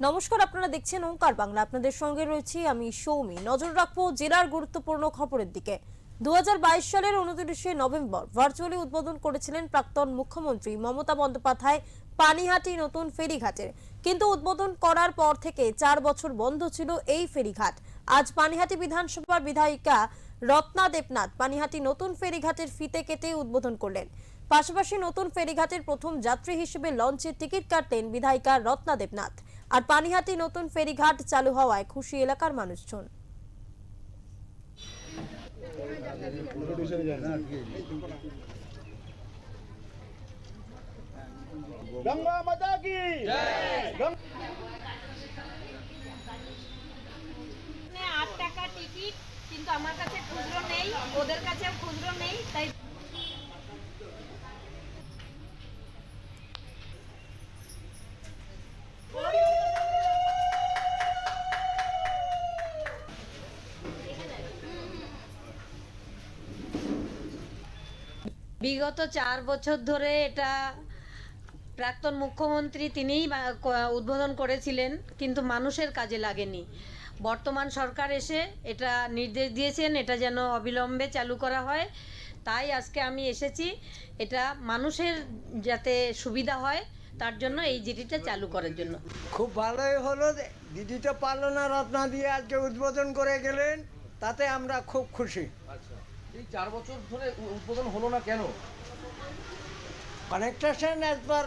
নমস্কার, আপনারা দেখছেন ওঙ্কার বাংলা। আপনাদের সঙ্গে রয়েছি আমি সৌমি। নজর রাখবো জেলার গুরুত্বপূর্ণ খবরের দিকে। 2022 সালের 29শে নভেম্বর ভার্চুয়ালি উদ্বোধন করেছিলেন প্রাক্তন মুখ্যমন্ত্রী মমতা বন্দ্যোপাধ্যায় পানিহাটি নতুন ফেরিঘাটের। কিন্তু উদ্বোধন করার পর থেকে 4 বছর বন্ধ ছিল এই ফেরিঘাট। আজ পানিহাটি বিধানসভার বিধায়িকা রত্না দেবনাথ পানিহাটি নতুন ফেরিঘাটের ফিতে কেটে উদ্বোধন করলেন। পাশাপাশি নতুন ফেরিঘাটের প্রথম যাত্রী হিসেবে লঞ্চের টিকিট কাটলেন বিধায়িকা রত্না দেবনাথ। আর পানিহাটি নতুন ফেরিঘাট চালু হওয়ায় খুশি এলাকার মানুষজন। गंगा माता की जय। 8 টাকা টিকিট, কিন্তু আমার কাছে খুচরো নেই, ওদের কাছেও খুচরো নেই, তাই বিগত 4 বছর ধরে এটা প্রাক্তন মুখ্যমন্ত্রী তিনিই উদ্বোধন করেছিলেন, কিন্তু মানুষের কাজে লাগেনি। বর্তমান সরকার এসে এটা নির্দেশ দিয়েছেন এটা যেন অবিলম্বে চালু করা হয়। তাই আজকে আমি এসেছি, এটা মানুষের যাতে সুবিধা হয় তার জন্য এই জিডিটা চালু করার জন্য। খুব ভালোই হলো, দিদিটা পারলো না, রত্না দিয়ে আজকে উদ্বোধন করে গেলেন, তাতে আমরা খুব খুশি। আচ্ছা, এই 4 বছর ধরে উদ্বোধন হলো না কেন? Connection as per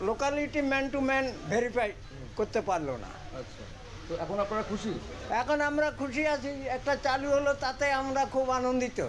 locality man to man verify করতে পারলো না। আচ্ছা, তো এখন আপনারা খুশি? এখন আমরা খুশি আছি, একটা চালু হলো, তাতে আমরা খুব আনন্দিত।